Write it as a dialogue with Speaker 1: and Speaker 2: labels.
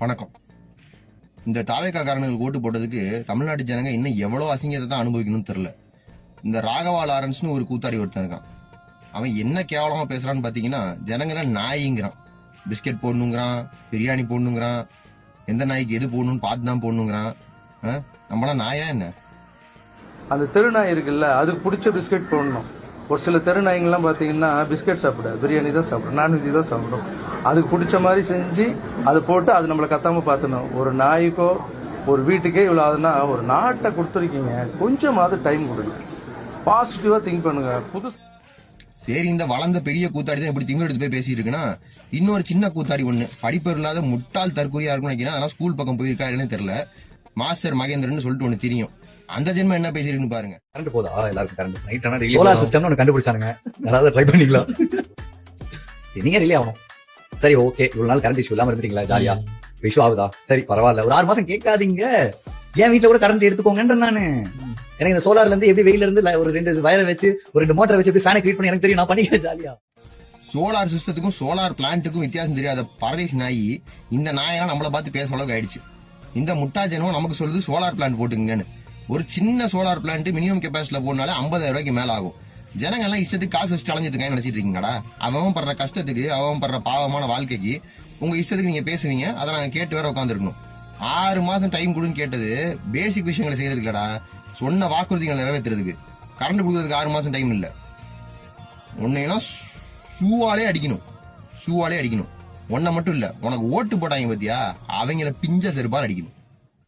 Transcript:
Speaker 1: வணக்கம். இந்த தாவேக்கா காரனுக்கு ஓட்டு போட்டதுக்கு தமிழ்நாட்டு ஜனங்க இன்னும் எவ்வளவு அசிங்கத்தை தான் அனுபவிக்கணும்னு தெரியல. இந்த ராகவா லாரன்ஸ்னு ஒரு கூத்தாடி ஒருத்தன் இருக்கான். அவன் என்ன கேவலமா பேசுறான்னு பாத்தீங்கன்னா, ஜனங்களை நாய்ங்கிறான். பிஸ்கெட் போடணுங்கிறான், பிரியாணி போடணுங்கிறான், எந்த நாய்க்கு எது போடணும்னு பார்த்து தான் போடணுங்கிறான். நம்மளாம் நாயா என்ன?
Speaker 2: அந்த தெருநாய் இருக்குல்ல, அதுக்கு பிடிச்ச பிஸ்கெட் போடணும். ஒரு சில தெருநாய்ங்கெல்லாம் பார்த்தீங்கன்னா பிஸ்கெட் சாப்பிடாது, பிரியாணி தான் சாப்பிடும், நான்வெஜ் தான் சாப்பிடும். அதுக்கு பிடிச்ச மாதிரி செஞ்சு அதை போட்டு அது நம்மளை கத்தாம பார்த்துணும். ஒரு நாய்க்கோ ஒரு வீட்டுக்கே இவ்வளோ ஆகுதுன்னா ஒரு நாட்டை கொடுத்துருக்கீங்க, கொஞ்சமாவது டைம் கொடுங்க, பாசிட்டிவா திங்க் பண்ணுங்க. புதுசு
Speaker 1: சரி, இந்த வளர்ந்த பெரிய கூத்தாடி தான் இப்படி திமிர் எடுத்து போய் பேசிட்டு இருக்குன்னா, இன்னொரு சின்ன கூத்தாடி ஒண்ணு படிப்பு இல்லாத முட்டாள் தற்கொலையா இருக்கும்னு நினைக்கிறேன். அதெல்லாம் ஸ்கூல் பக்கம் போயிருக்கா இல்லைன்னு தெரியல. மாஸ்டர் மகேந்திரன் சொல்லிட்டு ஒண்ணு தெரியும். அந்த ஜென்மம் என்ன பேசிருக்குன்னு பாருங்க.
Speaker 3: கரண்ட் போதா எல்லாருக்கும் கரண்ட் நைட் ஆனா சோலார் சிஸ்டம்னு ஒன்று கண்டுபிடிச்சானுங்க. யாராவது ட்ரை பண்ணிக்கலாம். நீங்க ரிலே ஆகணும். சரி, ஓகே, இவ்வளவு நாள் கரண்ட் இஷ்யூ இல்லாம இருந்தீங்களா? ஜாலியா இஷ்யூ ஆகுதா? சரி, பரவாயில்ல, ஒரு 6 மாசம் கேட்காதீங்க. என் வீட்டுல கூட கரண்ட் எடுத்துக்கோங்கன்ற நானு. எனக்கு இந்த சோலார்ல இருந்து எப்படி வெயில இருந்து ஒரு 2 வயரை வச்சு ஒரு 2 மோட்டரை வச்சு எப்படி ஃபேனை கிரியேட் பண்ணி எனக்கு தெரியும். நான் பண்ணிக்கிறேன் ஜாலியா.
Speaker 1: சோலார் சிஸ்டத்துக்கும் சோலார் பிளான்ட்டுக்கும் வித்தியாசம் தெரியாத பரதேசி நாய் இந்த நாயெல்லாம் நம்மளை பார்த்து பேச அளவுக்கு ஆயிடுச்சு. இந்த முட்டா ஜனம் நமக்கு சொல்லுது சோலார் பிளான்ட் போட்டுங்கன்னு. ஒரு சின்ன சோலார் பிளான்ட் மினிமம் கெப்பாசிட்டில போனாலே 50,000 ரூபாய்க்கு மேல ஆகும். ஜனங்க எல்லாம் இஷ்டத்துக்கு காசு வச்சு அலைஞ்சிட்டு இருக்காங்க நினைச்சிட்டு இருக்கீங்கடா. அவன் படுற கஷ்டத்துக்கு, அவன் படுற பாவமான வாழ்க்கைக்கு உங்க இஷ்டத்துக்கு நீங்க பேசுவீங்க. அதை நாங்க கேட்டு வேற உட்காந்துருக்கணும். 6 மாசம் டைம் கொடுன்னு கேட்டது பேசிக் விஷயங்களை செய்யறதுக்கு இல்லடா, சொன்ன வாக்குறுதிகளை நிறைவேற்றுறதுக்கு. கரண்ட் கொடுக்கறதுக்கு 6 மாசம் டைம் இல்ல. உன்னையெல்லாம் ஷூவாலே அடிக்கணும். ஒன்ன மட்டும் இல்ல, உனக்கு ஓட்டு போட்டாங்க பத்தியா, அவங்கள பிஞ்ச செருப்பால் அடிக்கணும்.